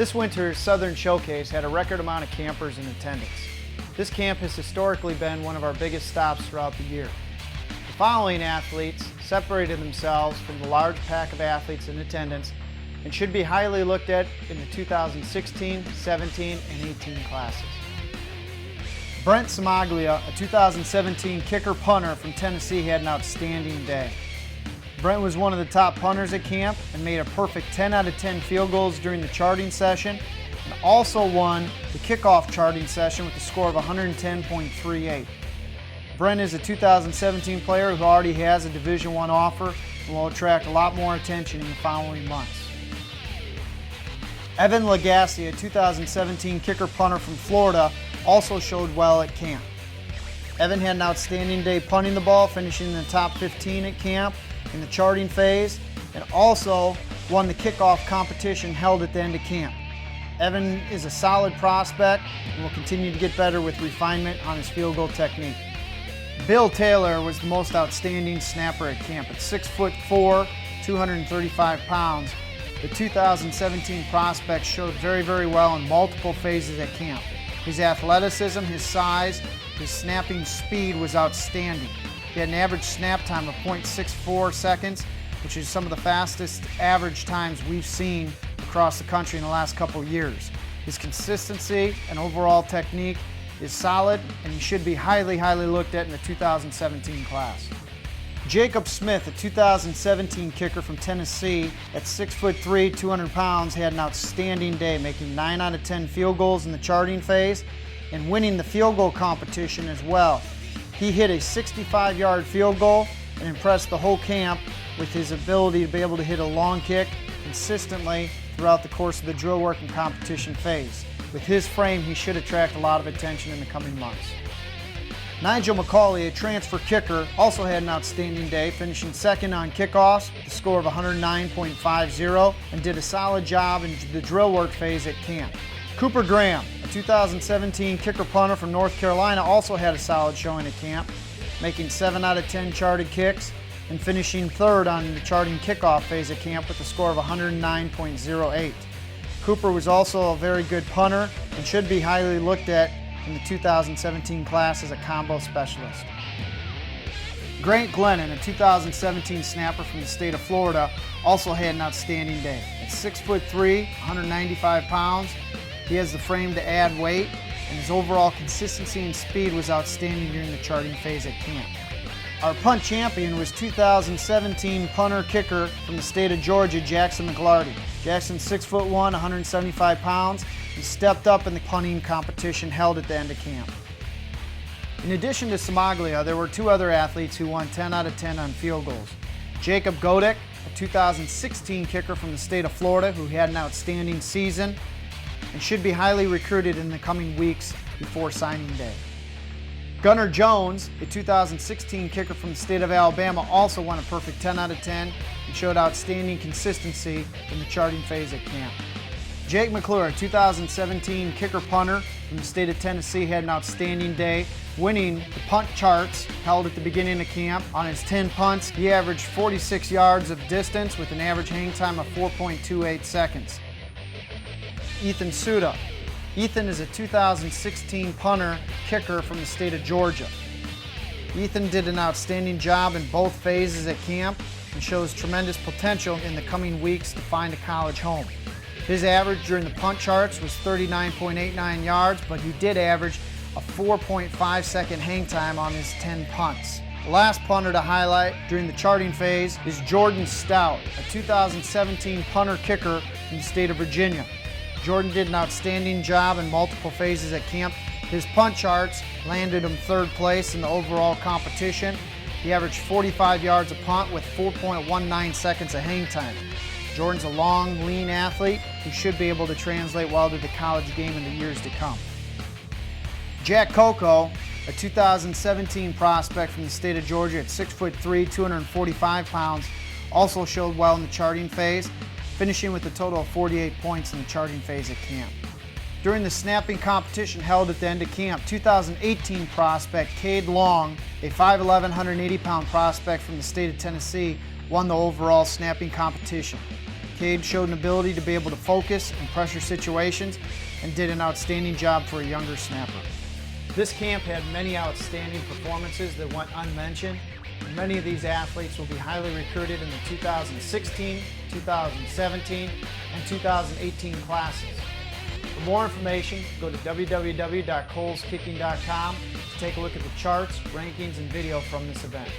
This winter's Southern Showcase had a record amount of campers in attendance. This camp has historically been one of our biggest stops throughout the year. The following athletes separated themselves from the large pack of athletes in attendance and should be highly looked at in the 2016, 17, and 18 classes. Brent Samaglia, a 2017 kicker-punter from Tennessee, had an outstanding day. Brent was one of the top punters at camp and made a perfect 10 out of 10 field goals during the charting session, and also won the kickoff charting session with a score of 110.38. Brent is a 2017 player who already has a Division I offer and will attract a lot more attention in the following months. Evan Lagasse, a 2017 kicker-punter from Florida, also showed well at camp. Evan had an outstanding day punting the ball, finishing in the top 15 at camp in the charting phase, and also won the kickoff competition held at the end of camp. Evan is a solid prospect and will continue to get better with refinement on his field goal technique. Bill Taylor was the most outstanding snapper at camp. At 6'4", 235 pounds, the 2017 prospect showed very well in multiple phases at camp. His athleticism, his size, his snapping speed was outstanding. He had an average snap time of 0.64 seconds, which is some of the fastest average times we've seen across the country in the last couple of years. His consistency and overall technique is solid, and he should be highly looked at in the 2017 class. Jacob Smith, a 2017 kicker from Tennessee, at 6'3", 200 pounds, had an outstanding day, making 9 out of 10 field goals in the charting phase and winning the field goal competition as well. He hit a 65-yard field goal and impressed the whole camp with his ability to be able to hit a long kick consistently throughout the course of the drill work and competition phase. With his frame, he should attract a lot of attention in the coming months. Nigel McCauley, a transfer kicker, also had an outstanding day, finishing second on kickoffs with a score of 109.50 and did a solid job in the drill work phase at camp. Cooper Graham, a 2017 kicker-punter from North Carolina, also had a solid showing at camp, making 7 out of 10 charted kicks and finishing third on the charting kickoff phase at camp with a score of 109.08. Cooper was also a very good punter and should be highly looked at in the 2017 class as a combo specialist. Grant Glennon, a 2017 snapper from the state of Florida, also had an outstanding day. At 6'3", 195 pounds, he has the frame to add weight, and his overall consistency and speed was outstanding during the charting phase at camp. Our punt champion was 2017 punter-kicker from the state of Georgia, Jackson McGlarty. Jackson's 6'1", 175 pounds. He stepped up in the punting competition held at the end of camp. In addition to Samaglia, there were 2 other athletes who won 10 out of 10 on field goals. Jacob Godek, a 2016 kicker from the state of Florida who had an outstanding season and should be highly recruited in the coming weeks before signing day. Gunnar Jones, a 2016 kicker from the state of Alabama, also won a perfect 10 out of 10 and showed outstanding consistency in the charting phase at camp. Jake McClure, a 2017 kicker-punter from the state of Tennessee, had an outstanding day, winning the punt charts held at the beginning of camp. On his 10 punts, he averaged 46 yards of distance with an average hang time of 4.28 seconds. Ethan Suda. Ethan is a 2016 punter-kicker from the state of Georgia. Ethan did an outstanding job in both phases at camp and shows tremendous potential in the coming weeks to find a college home. His average during the punt charts was 39.89 yards, but he did average a 4.5 second hang time on his 10 punts. The last punter to highlight during the charting phase is Jordan Stout, a 2017 punter-kicker from the state of Virginia. Jordan did an outstanding job in multiple phases at camp. His punt charts landed him 3rd place in the overall competition. He averaged 45 yards a punt with 4.19 seconds of hang time. Jordan's a long, lean athlete who should be able to translate well to the college game in the years to come. Jack Koko, a 2017 prospect from the state of Georgia at 6'3", 245 pounds, also showed well in the charting phase, finishing with a total of 48 points in the charting phase at camp. During the snapping competition held at the end of camp, 2018 prospect Kade Long, a 5'11", 180-pound prospect from the state of Tennessee, won the overall snapping competition. Kade showed an ability to be able to focus in pressure situations and did an outstanding job for a younger snapper. This camp had many outstanding performances that went unmentioned. Many of these athletes will be highly recruited in the 2016, 2017, and 2018 classes. For more information, go to www.kohlskicking.com to take a look at the charts, rankings, and video from this event.